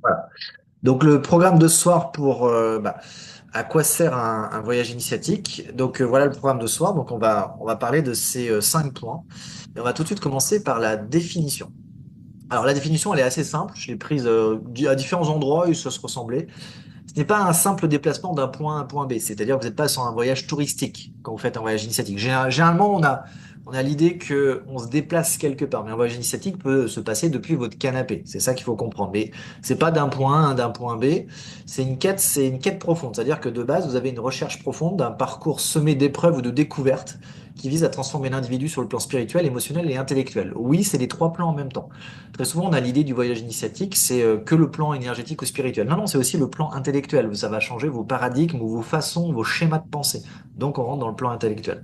Voilà. Donc le programme de ce soir pour à quoi sert un voyage initiatique. Donc voilà le programme de ce soir. Donc on va parler de ces 5 points. Et on va tout de suite commencer par la définition. Alors la définition elle est assez simple. Je l'ai prise à différents endroits et ça se ressemblait. Ce n'est pas un simple déplacement d'un point A à un point B, c'est-à-dire que vous n'êtes pas sur un voyage touristique quand vous faites un voyage initiatique. Généralement, on a l'idée que on se déplace quelque part, mais un voyage initiatique peut se passer depuis votre canapé. C'est ça qu'il faut comprendre. Mais c'est pas d'un point A à d'un point B, c'est une quête profonde. C'est-à-dire que de base, vous avez une recherche profonde d'un parcours semé d'épreuves ou de découvertes qui vise à transformer l'individu sur le plan spirituel, émotionnel et intellectuel. Oui, c'est les 3 plans en même temps. Très souvent, on a l'idée du voyage initiatique, c'est que le plan énergétique ou spirituel. Non, non, c'est aussi le plan intellectuel. Ça va changer vos paradigmes ou vos façons, vos schémas de pensée. Donc, on rentre dans le plan intellectuel.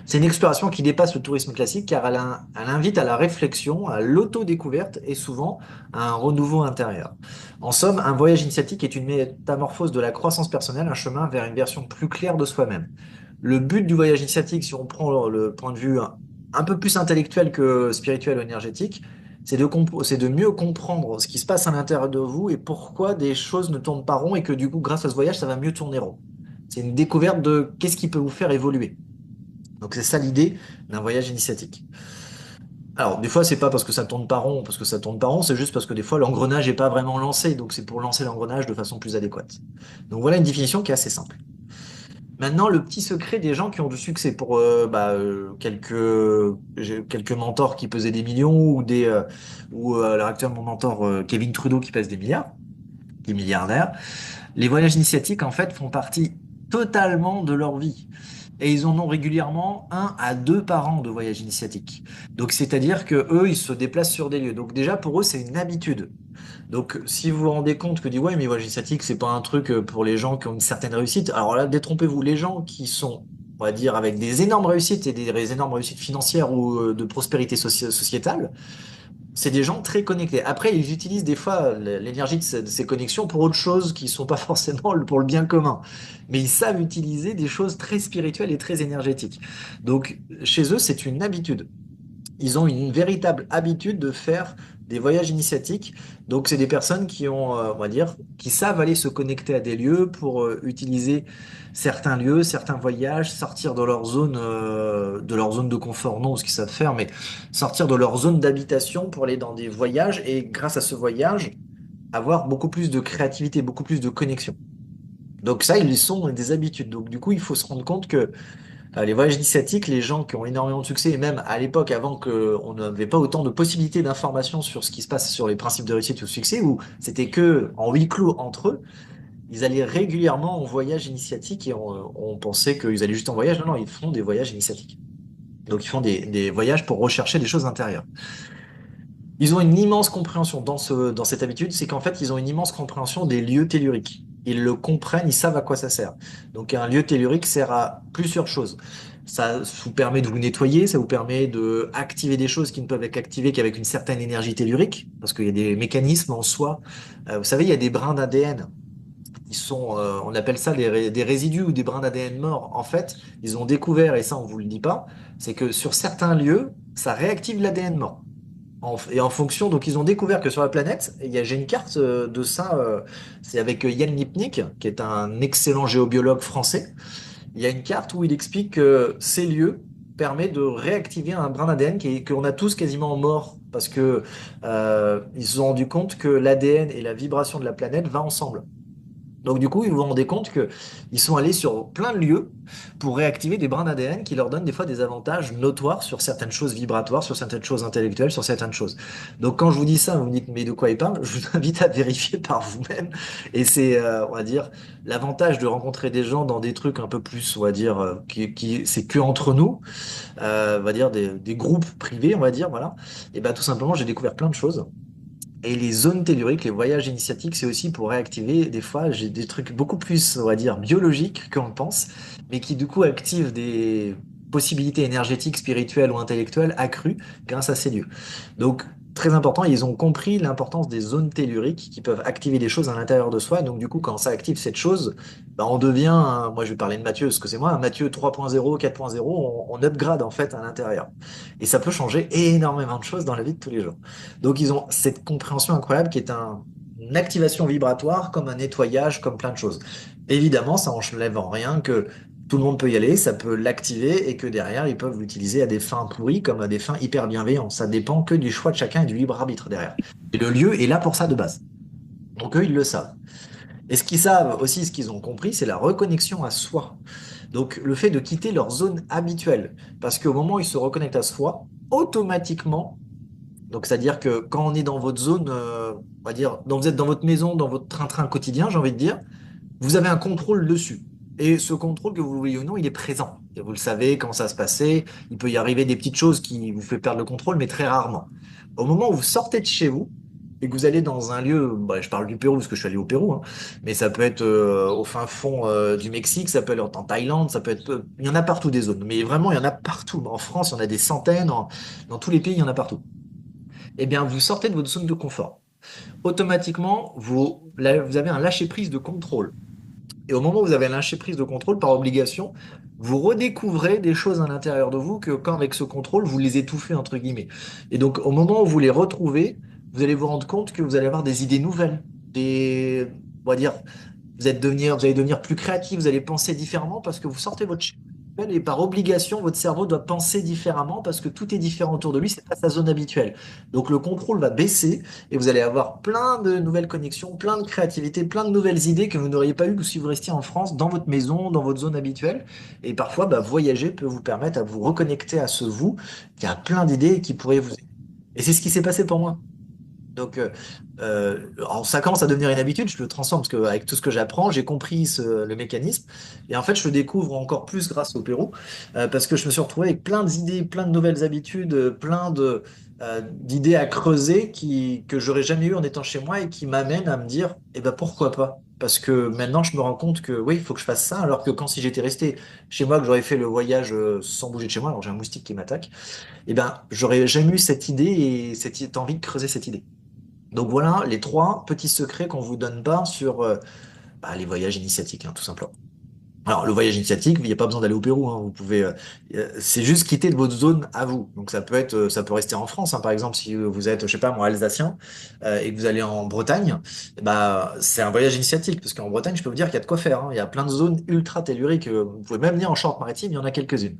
C'est une exploration qui dépasse le tourisme classique car elle invite à la réflexion, à l'autodécouverte et souvent à un renouveau intérieur. En somme, un voyage initiatique est une métamorphose de la croissance personnelle, un chemin vers une version plus claire de soi-même. Le but du voyage initiatique, si on prend le point de vue un peu plus intellectuel que spirituel ou énergétique, c'est de mieux comprendre ce qui se passe à l'intérieur de vous et pourquoi des choses ne tournent pas rond et que du coup, grâce à ce voyage, ça va mieux tourner rond. C'est une découverte de qu'est-ce qui peut vous faire évoluer. Donc c'est ça l'idée d'un voyage initiatique. Alors des fois c'est pas parce que ça tourne pas rond, parce que ça tourne pas rond, c'est juste parce que des fois l'engrenage n'est pas vraiment lancé, donc c'est pour lancer l'engrenage de façon plus adéquate. Donc voilà une définition qui est assez simple. Maintenant le petit secret des gens qui ont du succès pour j'ai quelques mentors qui pesaient des millions ou à l'heure actuelle mon mentor Kevin Trudeau qui pèse des milliards, qui est milliardaire. Les voyages initiatiques, en fait, font partie totalement de leur vie. Et ils en ont régulièrement 1 à 2 par an de voyages initiatiques. Donc, c'est-à-dire que eux, ils se déplacent sur des lieux. Donc, déjà, pour eux, c'est une habitude. Donc, si vous vous rendez compte que, ouais, mais voyage initiatique, c'est pas un truc pour les gens qui ont une certaine réussite. Alors là, détrompez-vous, les gens qui sont, on va dire, avec des énormes réussites et des énormes réussites financières ou de prospérité sociétale, c'est des gens très connectés. Après, ils utilisent des fois l'énergie de ces connexions pour autre chose qui sont pas forcément pour le bien commun. Mais ils savent utiliser des choses très spirituelles et très énergétiques. Donc, chez eux, c'est une habitude. Ils ont une véritable habitude de faire des voyages initiatiques. Donc, c'est des personnes qui ont, on va dire, qui savent aller se connecter à des lieux pour utiliser certains lieux, certains voyages, sortir de leur zone de confort, non, ce qu'ils savent faire, mais sortir de leur zone d'habitation pour aller dans des voyages et grâce à ce voyage, avoir beaucoup plus de créativité, beaucoup plus de connexion. Donc ça, ils sont dans des habitudes. Donc du coup, il faut se rendre compte que les voyages initiatiques, les gens qui ont énormément de succès, et même à l'époque, avant qu'on n'avait pas autant de possibilités d'informations sur ce qui se passe sur les principes de réussite ou de succès, où c'était que en huis clos entre eux, ils allaient régulièrement en voyage initiatique et on pensait qu'ils allaient juste en voyage. Non, non, ils font des voyages initiatiques. Donc ils font des voyages pour rechercher des choses intérieures. Ils ont une immense compréhension dans cette habitude, c'est qu'en fait, ils ont une immense compréhension des lieux telluriques. Ils le comprennent, ils savent à quoi ça sert. Donc, un lieu tellurique sert à plusieurs choses. Ça vous permet de vous nettoyer, ça vous permet de activer des choses qui ne peuvent être activées qu'avec une certaine énergie tellurique, parce qu'il y a des mécanismes en soi. Vous savez, il y a des brins d'ADN. On appelle ça des résidus ou des brins d'ADN morts. En fait, ils ont découvert, et ça on vous le dit pas, c'est que sur certains lieux, ça réactive l'ADN mort. Et en fonction, donc ils ont découvert que sur la planète, j'ai une carte de ça, c'est avec Yann Lipnik, qui est un excellent géobiologue français. Il y a une carte où il explique que ces lieux permettent de réactiver un brin d'ADN qu'on a tous quasiment mort, parce que ils se sont rendus compte que l'ADN et la vibration de la planète va ensemble. Donc du coup, ils vous rendez compte que ils sont allés sur plein de lieux pour réactiver des brins d'ADN qui leur donnent des fois des avantages notoires sur certaines choses vibratoires, sur certaines choses intellectuelles, sur certaines choses. Donc quand je vous dis ça, vous me dites mais de quoi il parle? Je vous invite à vérifier par vous-même. Et c'est, on va dire, l'avantage de rencontrer des gens dans des trucs un peu plus, on va dire, c'est que entre nous, on va dire des groupes privés, on va dire, voilà. Et ben tout simplement, j'ai découvert plein de choses. Et les zones telluriques, les voyages initiatiques, c'est aussi pour réactiver, des fois, j'ai des trucs beaucoup plus, on va dire, biologiques qu'on le pense, mais qui du coup activent des possibilités énergétiques, spirituelles ou intellectuelles accrues grâce à ces lieux. Donc, très important. Ils ont compris l'importance des zones telluriques qui peuvent activer des choses à l'intérieur de soi. Donc, du coup, quand ça active cette chose, bah, on devient, moi je vais parler de Mathieu, ce que c'est moi, un Mathieu 3.0, 4.0, on upgrade en fait à l'intérieur. Et ça peut changer énormément de choses dans la vie de tous les jours. Donc, ils ont cette compréhension incroyable qui est une activation vibratoire, comme un nettoyage, comme plein de choses. Évidemment, ça n'enlève en rien que tout le monde peut y aller, ça peut l'activer et que derrière, ils peuvent l'utiliser à des fins pourries comme à des fins hyper bienveillantes. Ça dépend que du choix de chacun et du libre arbitre derrière. Et le lieu est là pour ça de base. Donc eux, ils le savent. Et ce qu'ils savent aussi, ce qu'ils ont compris, c'est la reconnexion à soi. Donc le fait de quitter leur zone habituelle. Parce qu'au moment où ils se reconnectent à soi, automatiquement, donc c'est-à-dire que quand on est dans votre zone, on va dire, vous êtes dans votre maison, dans votre train-train quotidien, j'ai envie de dire, vous avez un contrôle dessus. Et ce contrôle, que vous le voyez ou non, il est présent. Et vous le savez, comment ça se passer. Il peut y arriver des petites choses qui vous fait perdre le contrôle, mais très rarement. Au moment où vous sortez de chez vous et que vous allez dans un lieu, bah, je parle du Pérou parce que je suis allé au Pérou, hein, mais ça peut être au fin fond du Mexique, ça peut être en Thaïlande, ça peut être, il y en a partout des zones. Mais vraiment, il y en a partout. En France, il y en a des centaines. Dans tous les pays, il y en a partout. Eh bien, vous sortez de votre zone de confort. Automatiquement, vous avez un lâcher-prise de contrôle. Et au moment où vous avez lâché prise de contrôle par obligation, vous redécouvrez des choses à l'intérieur de vous que quand avec ce contrôle, vous les étouffez, entre guillemets. Et donc, au moment où vous les retrouvez, vous allez vous rendre compte que vous allez avoir des idées nouvelles, on va dire, vous allez devenir plus créatif, vous allez penser différemment parce que vous sortez votre schéma habituel et par obligation, votre cerveau doit penser différemment parce que tout est différent autour de lui, c'est pas sa zone habituelle. Donc le contrôle va baisser et vous allez avoir plein de nouvelles connexions, plein de créativité, plein de nouvelles idées que vous n'auriez pas eues si vous restiez en France, dans votre maison, dans votre zone habituelle. Et parfois, bah, voyager peut vous permettre à vous reconnecter à ce vous qui a plein d'idées qui pourraient vous aider. Et c'est ce qui s'est passé pour moi. Donc, alors ça commence à devenir une habitude, je le transforme parce qu'avec tout ce que j'apprends, j'ai compris le mécanisme. Et en fait, je le découvre encore plus grâce au Pérou, parce que je me suis retrouvé avec plein d'idées, plein de nouvelles habitudes, d'idées à creuser que j'aurais jamais eu en étant chez moi et qui m'amènent à me dire, eh ben pourquoi pas? Parce que maintenant, je me rends compte que oui, il faut que je fasse ça, alors que quand si j'étais resté chez moi, que j'aurais fait le voyage sans bouger de chez moi, alors j'ai un moustique qui m'attaque, eh ben, j'aurais jamais eu cette idée et cette envie de creuser cette idée. Donc voilà les trois petits secrets qu'on vous donne pas sur bah, les voyages initiatiques, hein, tout simplement. Alors le voyage initiatique, il n'y a pas besoin d'aller au Pérou, hein, vous pouvez, c'est juste quitter de votre zone à vous. Donc ça peut être, ça peut rester en France, hein, par exemple si vous êtes, je sais pas moi, alsacien et que vous allez en Bretagne, bah c'est un voyage initiatique parce qu'en Bretagne, je peux vous dire qu'il y a de quoi faire, hein. Il y a plein de zones ultra telluriques. Vous pouvez même venir en Charente-Maritime, il y en a quelques-unes.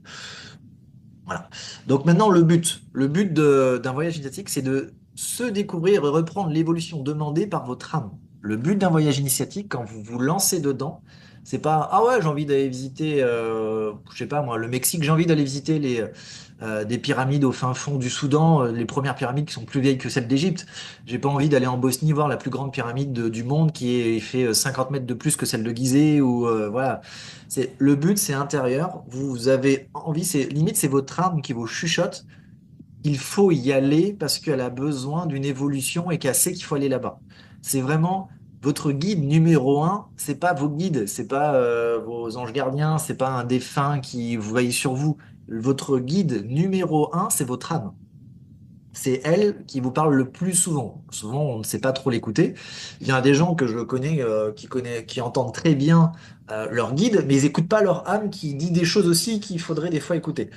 Voilà. Donc maintenant, d'un voyage initiatique, c'est de se découvrir et reprendre l'évolution demandée par votre âme. Le but d'un voyage initiatique, quand vous vous lancez dedans, c'est pas ah ouais, j'ai envie d'aller visiter, je sais pas moi, le Mexique, j'ai envie d'aller visiter des pyramides au fin fond du Soudan, les premières pyramides qui sont plus vieilles que celles d'Égypte. J'ai pas envie d'aller en Bosnie voir la plus grande pyramide du monde fait 50 mètres de plus que celle de Gizeh ou voilà. Le but, c'est intérieur. Vous avez envie, c'est limite, c'est votre âme qui vous chuchote. Il faut y aller parce qu'elle a besoin d'une évolution et qu'elle sait qu'il faut aller là-bas. C'est vraiment votre guide numéro un. C'est pas vos guides, c'est pas vos anges gardiens, c'est pas un défunt qui vous veille sur vous. Votre guide numéro un, c'est votre âme. C'est elle qui vous parle le plus souvent. Souvent, on ne sait pas trop l'écouter. Il y a des gens que je connais, qui entendent très bien leur guide, mais ils n'écoutent pas leur âme qui dit des choses aussi qu'il faudrait des fois écouter.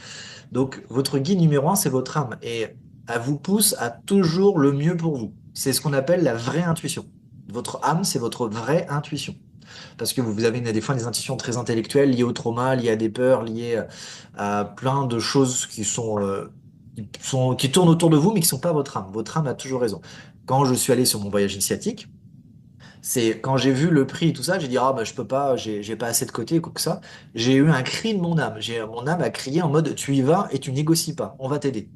Donc, votre guide numéro un, c'est votre âme. Et elle vous pousse à toujours le mieux pour vous. C'est ce qu'on appelle la vraie intuition. Votre âme, c'est votre vraie intuition. Parce que vous avez des fois des intuitions très intellectuelles liées au trauma, liées à des peurs, liées à plein de choses qui tournent autour de vous, mais qui sont pas votre âme. Votre âme a toujours raison. Quand je suis allé sur mon voyage initiatique, c'est quand j'ai vu le prix et tout ça, j'ai dit ah bah je peux pas, j'ai pas assez de côté, quoi que ça. J'ai eu un cri de mon âme. Mon âme a crié en mode tu y vas et tu négocies pas, on va t'aider.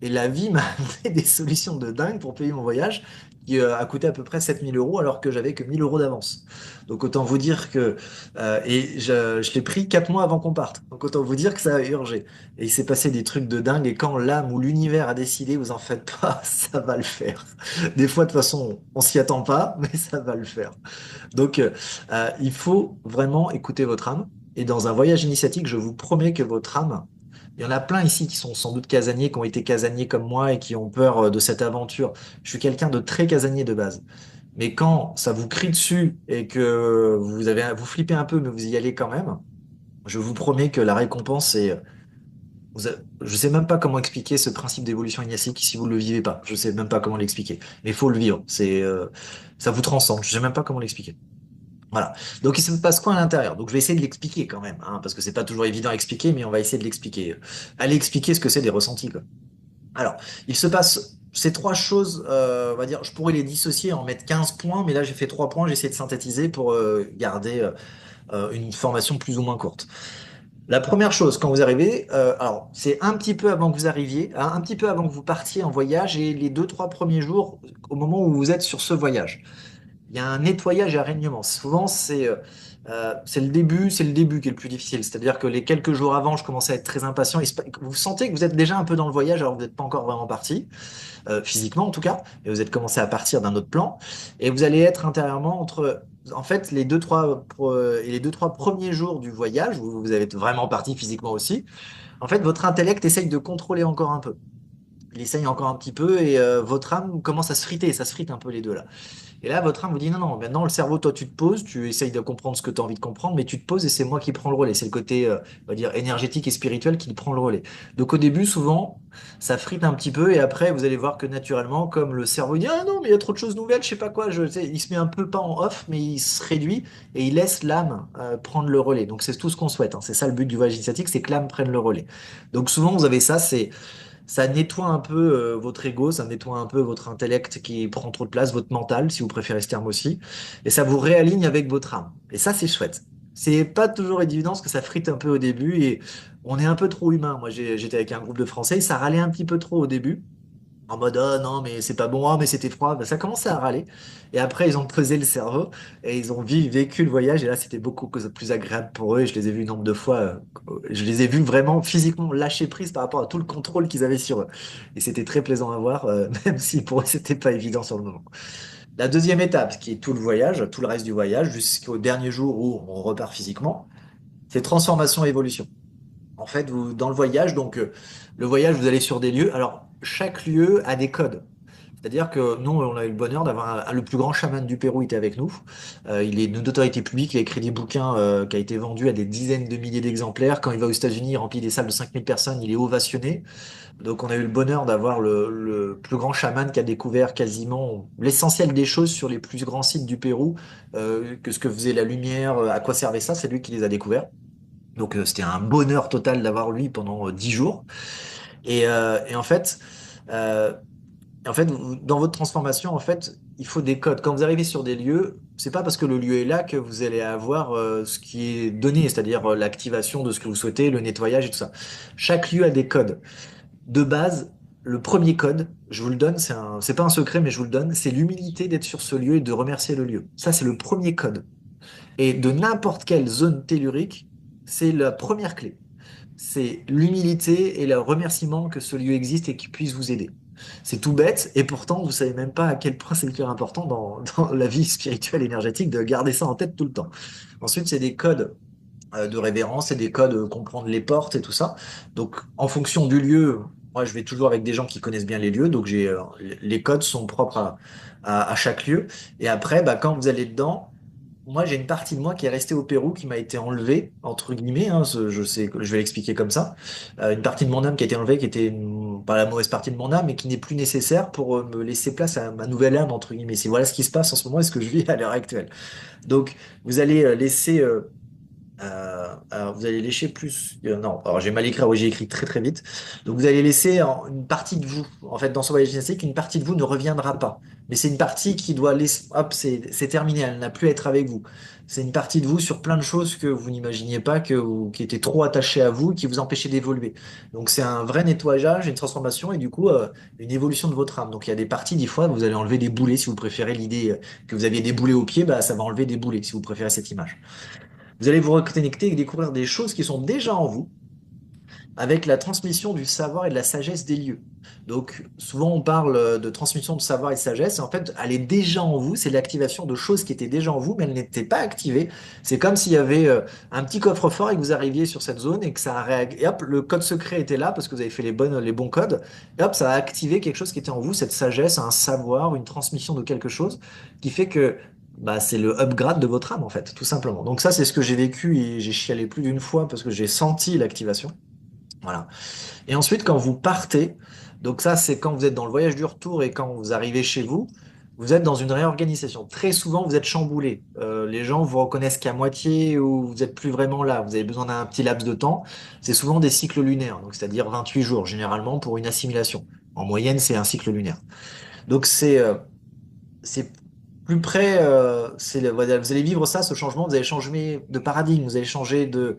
Et la vie m'a amené des solutions de dingue pour payer mon voyage qui a coûté à peu près 7 000 € alors que j'avais que 1 000 € d'avance. Donc autant vous dire que... je l'ai pris 4 mois avant qu'on parte. Donc autant vous dire que ça a urgé. Et il s'est passé des trucs de dingue et quand l'âme ou l'univers a décidé, vous en faites pas, ça va le faire. Des fois, de toute façon, on s'y attend pas, mais ça va le faire. Donc il faut vraiment écouter votre âme. Et dans un voyage initiatique, je vous promets que votre âme Il y en a plein ici qui sont sans doute casaniers, qui ont été casaniers comme moi et qui ont peur de cette aventure. Je suis quelqu'un de très casanier de base. Mais quand ça vous crie dessus et que vous flippez un peu, mais vous y allez quand même, je vous promets que la récompense est, je sais même pas comment expliquer ce principe d'évolution initiatique si vous le vivez pas. Je sais même pas comment l'expliquer. Mais il faut le vivre. Ça vous transcende. Je sais même pas comment l'expliquer. Voilà. Donc il se passe quoi à l'intérieur? Donc je vais essayer de l'expliquer quand même, hein, parce que c'est pas toujours évident à expliquer, mais on va essayer de l'expliquer. Allez expliquer ce que c'est des ressentis, quoi. Alors, il se passe ces trois choses, on va dire, je pourrais les dissocier, en mettre 15 points, mais là j'ai fait 3 points, j'ai essayé de synthétiser pour garder une formation plus ou moins courte. La première chose, quand vous arrivez, alors c'est un petit peu avant que vous arriviez, hein, un petit peu avant que vous partiez en voyage et les 2, 3 premiers jours au moment où vous êtes sur ce voyage. Il y a un nettoyage et un règnement. Souvent, c'est le début qui est le plus difficile. C'est-à-dire que les quelques jours avant, je commençais à être très impatient. Vous sentez que vous êtes déjà un peu dans le voyage alors que vous n'êtes pas encore vraiment parti, physiquement en tout cas, et vous êtes commencé à partir d'un autre plan. Et vous allez être intérieurement entre, en fait, les 2, 3 premiers jours du voyage, où vous avez vraiment parti physiquement aussi. En fait, votre intellect essaye de contrôler encore un peu. Il essaye encore un petit peu et votre âme commence à se friter. Ça se frite un peu les deux là. Et là, votre âme vous dit non, non, maintenant le cerveau, toi, tu te poses, tu essayes de comprendre ce que tu as envie de comprendre, mais tu te poses et c'est moi qui prends le relais. C'est le côté, on va dire, énergétique et spirituel qui prend le relais. Donc au début, souvent, ça frite un petit peu et après, vous allez voir que naturellement, comme le cerveau dit, ah non, mais il y a trop de choses nouvelles, je sais pas quoi, tu sais, il se met un peu pas en off, mais il se réduit et il laisse l'âme prendre le relais. Donc c'est tout ce qu'on souhaite, hein. C'est ça le but du voyage initiatique, c'est que l'âme prenne le relais. Donc souvent, vous avez ça, ça nettoie un peu votre ego, ça nettoie un peu votre intellect qui prend trop de place, votre mental, si vous préférez ce terme aussi, et ça vous réaligne avec votre âme. Et ça, c'est chouette. C'est pas toujours évident parce que ça frite un peu au début et on est un peu trop humain. Moi, j'étais avec un groupe de Français, et ça râlait un petit peu trop au début. En mode, oh non, mais c'est pas bon, oh, mais c'était froid. Ben, ça commençait à râler. Et après, ils ont pesé le cerveau et ils ont vécu le voyage. Et là, c'était beaucoup plus agréable pour eux. Et je les ai vus nombre de fois. Je les ai vus vraiment physiquement lâcher prise par rapport à tout le contrôle qu'ils avaient sur eux. Et c'était très plaisant à voir, même si pour eux, c'était pas évident sur le moment. La deuxième étape, qui est tout le voyage, tout le reste du voyage, jusqu'au dernier jour où on repart physiquement, c'est transformation et évolution. En fait, dans le voyage, donc le voyage, vous allez sur des lieux. Alors, chaque lieu a des codes. C'est-à-dire que nous, on a eu le bonheur d'avoir le plus grand chaman du Pérou était avec nous. Il est une autorité publique, il a écrit des bouquins qui a été vendu à des dizaines de milliers d'exemplaires. Quand il va aux États-Unis, il remplit des salles de 5000 personnes, il est ovationné. Donc on a eu le bonheur d'avoir le plus grand chaman qui a découvert quasiment l'essentiel des choses sur les plus grands sites du Pérou, que ce que faisait la lumière, à quoi servait ça, c'est lui qui les a découverts. Donc c'était un bonheur total d'avoir lui pendant 10 jours. Et euh, en fait, dans votre transformation, en fait, il faut des codes. Quand vous arrivez sur des lieux, c'est pas parce que le lieu est là que vous allez avoir ce qui est donné, c'est-à-dire l'activation de ce que vous souhaitez, le nettoyage et tout ça. Chaque lieu a des codes. De base, le premier code, je vous le donne, c'est pas un secret, mais je vous le donne, c'est l'humilité d'être sur ce lieu et de remercier le lieu. Ça, c'est le premier code. Et de n'importe quelle zone tellurique, c'est la première clé. C'est l'humilité et le remerciement que ce lieu existe et qu'il puisse vous aider. C'est tout bête, et pourtant, vous savez même pas à quel point c'est hyper important dans la vie spirituelle et énergétique de garder ça en tête tout le temps. Ensuite, c'est des codes de révérence et des codes, comprendre les portes et tout ça. Donc, en fonction du lieu, moi, je vais toujours avec des gens qui connaissent bien les lieux, donc les codes sont propres à chaque lieu. Et après, bah, quand vous allez dedans, moi, j'ai une partie de moi qui est restée au Pérou, qui m'a été enlevée, entre guillemets, hein, je sais, je vais l'expliquer comme ça. Une partie de mon âme qui a été enlevée, qui était pas la mauvaise partie de mon âme, mais qui n'est plus nécessaire pour me laisser place à ma nouvelle âme, entre guillemets. C'est voilà ce qui se passe en ce moment et ce que je vis à l'heure actuelle. Donc, vous allez laisser alors vous allez lécher plus. Non, alors j'ai mal écrit, oui, j'ai écrit très très vite. Donc vous allez laisser une partie de vous. En fait, dans ce voyage initiatique, une partie de vous ne reviendra pas. Mais c'est une partie qui doit laisser. Hop, c'est terminé, elle n'a plus à être avec vous. C'est une partie de vous sur plein de choses que vous n'imaginiez pas, qui étaient trop attachées à vous, qui vous empêchaient d'évoluer. Donc c'est un vrai nettoyage, une transformation et du coup une évolution de votre âme. Donc il y a des parties, des fois, vous allez enlever des boulets si vous préférez l'idée que vous aviez des boulets au pied, bah, ça va enlever des boulets si vous préférez cette image. Vous allez vous reconnecter et découvrir des choses qui sont déjà en vous. avec la transmission du savoir et de la sagesse des lieux. Donc, souvent, on parle de transmission de savoir et de sagesse, et en fait, elle est déjà en vous, c'est l'activation de choses qui étaient déjà en vous, mais elles n'étaient pas activées. C'est comme s'il y avait un petit coffre-fort et que vous arriviez sur cette zone et que ça a et hop, le code secret était là parce que vous avez fait les bons codes, et hop, ça a activé quelque chose qui était en vous, cette sagesse, un savoir, une transmission de quelque chose qui fait que bah, c'est le upgrade de votre âme, en fait, tout simplement. Donc ça, c'est ce que j'ai vécu et j'ai chialé plus d'une fois parce que j'ai senti l'activation. Voilà. Et ensuite, quand vous partez, donc ça, c'est quand vous êtes dans le voyage du retour et quand vous arrivez chez vous, vous êtes dans une réorganisation. Très souvent, vous êtes chamboulé. Les gens vous reconnaissent qu'à moitié ou vous êtes plus vraiment là. Vous avez besoin d'un petit laps de temps. C'est souvent des cycles lunaires, donc c'est-à-dire 28 jours généralement pour une assimilation. En moyenne, c'est un cycle lunaire. Donc c'est plus près. Voilà, vous allez vivre ça, ce changement. Vous allez changer de paradigme. Vous allez changer de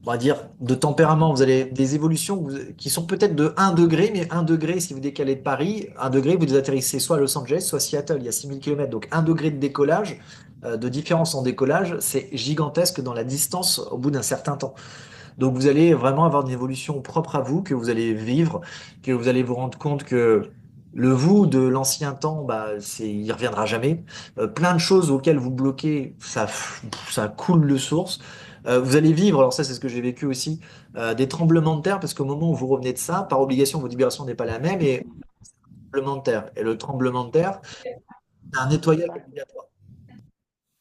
on va dire, de tempérament. Vous avez des évolutions qui sont peut-être de 1 degré, mais 1 degré, si vous décalez de Paris, 1 degré, vous atterrissez soit à Los Angeles, soit à Seattle, il y a 6 000 kilomètres. Donc 1 degré de décollage, de différence en décollage, c'est gigantesque dans la distance au bout d'un certain temps. Donc vous allez vraiment avoir une évolution propre à vous, que vous allez vivre, que vous allez vous rendre compte que le vous de l'ancien temps, bah, il reviendra jamais. Plein de choses auxquelles vous bloquez, ça coule de source. Vous allez vivre, alors ça c'est ce que j'ai vécu aussi, des tremblements de terre, parce qu'au moment où vous revenez de ça, par obligation, votre vibration n'est pas la même, et tremblement de terre. Et le tremblement de terre, c'est un nettoyage obligatoire.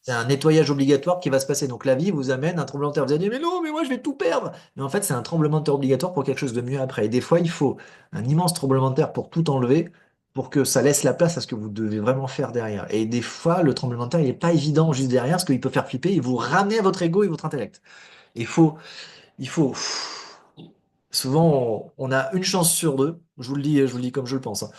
C'est un nettoyage obligatoire qui va se passer. Donc la vie vous amène un tremblement de terre. Vous allez dire, mais non, mais moi je vais tout perdre. Mais en fait, c'est un tremblement de terre obligatoire pour quelque chose de mieux après. Et des fois, il faut un immense tremblement de terre pour tout enlever, pour que ça laisse la place à ce que vous devez vraiment faire derrière. Et des fois, le tremblement de terre, il n'est pas évident juste derrière, parce qu'il peut faire flipper et vous ramener à votre ego et votre intellect. Il faut, il faut. Souvent, on a une chance sur deux. Je vous le dis comme je le pense, hein.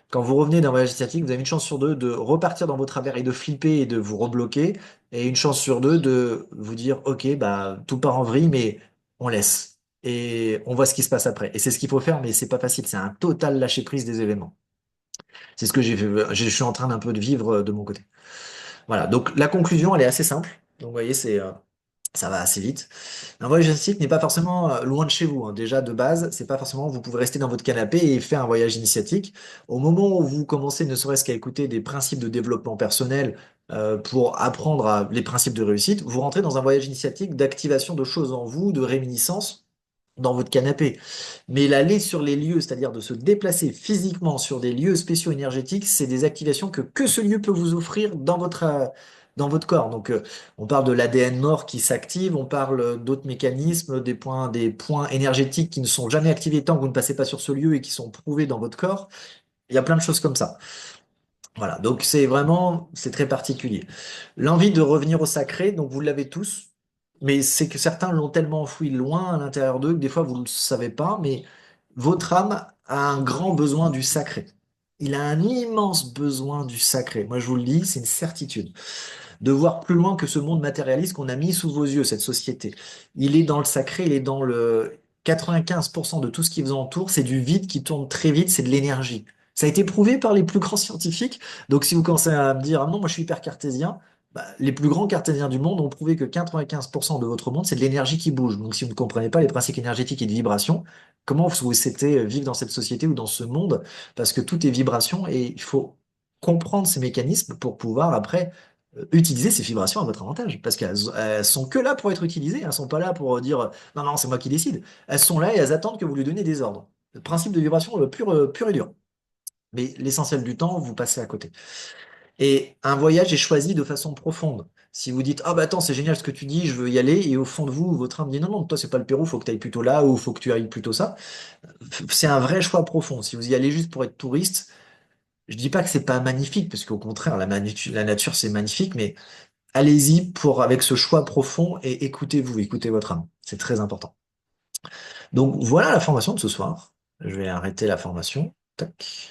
Quand vous revenez d'un voyage asiatique, vous avez une chance sur deux de repartir dans vos travers et de flipper et de vous rebloquer, et une chance sur deux de vous dire, OK, bah, tout part en vrille, mais on laisse. Et on voit ce qui se passe après. Et c'est ce qu'il faut faire, mais c'est pas facile. C'est un total lâcher prise des événements. C'est ce que j'ai fait. Je suis en train d'un peu de vivre de mon côté. Voilà. Donc, la conclusion, elle est assez simple. Donc, vous voyez, ça va assez vite. Un voyage initiatique n'est pas forcément loin de chez vous, hein. Déjà, de base, c'est pas forcément, vous pouvez rester dans votre canapé et faire un voyage initiatique. Au moment où vous commencez ne serait-ce qu'à écouter des principes de développement personnel pour apprendre les principes de réussite, vous rentrez dans un voyage initiatique d'activation de choses en vous, de réminiscence dans votre canapé. Mais l'aller sur les lieux, c'est-à-dire de se déplacer physiquement sur des lieux spéciaux énergétiques, c'est des activations que ce lieu peut vous offrir dans votre corps. Donc, on parle de l'ADN mort qui s'active, on parle d'autres mécanismes, des points énergétiques qui ne sont jamais activés tant que vous ne passez pas sur ce lieu et qui sont prouvés dans votre corps. Il y a plein de choses comme ça. Voilà, donc c'est très particulier. L'envie de revenir au sacré, donc vous l'avez tous, mais c'est que certains l'ont tellement enfoui loin à l'intérieur d'eux que des fois vous ne le savez pas, mais votre âme a un grand besoin du sacré. Il a un immense besoin du sacré. Moi, je vous le dis, c'est une certitude. De voir plus loin que ce monde matérialiste qu'on a mis sous vos yeux, cette société. Il est dans le sacré, il est dans le 95% de tout ce qui vous entoure, c'est du vide qui tourne très vite, c'est de l'énergie. Ça a été prouvé par les plus grands scientifiques. Donc si vous commencez à me dire, ah non, moi je suis hyper cartésien, bah, les plus grands cartésiens du monde ont prouvé que 95% de votre monde, c'est de l'énergie qui bouge. Donc si vous ne comprenez pas les principes énergétiques et de vibration, comment vous souhaitez vivre dans cette société ou dans ce monde? Parce que tout est vibration et il faut comprendre ces mécanismes pour pouvoir après utiliser ces vibrations à votre avantage. Parce elles sont que là pour être utilisées. Elles sont pas là pour dire non, non, c'est moi qui décide. Elles sont là et elles attendent que vous lui donnez des ordres. Le principe de vibration pur et dur. Mais l'essentiel du temps, vous passez à côté. Et un voyage est choisi de façon profonde. Si vous dites, ah bah attends, c'est génial ce que tu dis, je veux y aller, et au fond de vous, votre âme dit, non, non, toi, c'est pas le Pérou, faut que tu ailles plutôt là, ou faut que tu ailles plutôt ça. C'est un vrai choix profond. Si vous y allez juste pour être touriste, je dis pas que c'est pas magnifique, parce qu'au contraire, la nature, c'est magnifique, mais allez-y avec ce choix profond et écoutez-vous, écoutez votre âme. C'est très important. Donc voilà la formation de ce soir. Je vais arrêter la formation. Tac.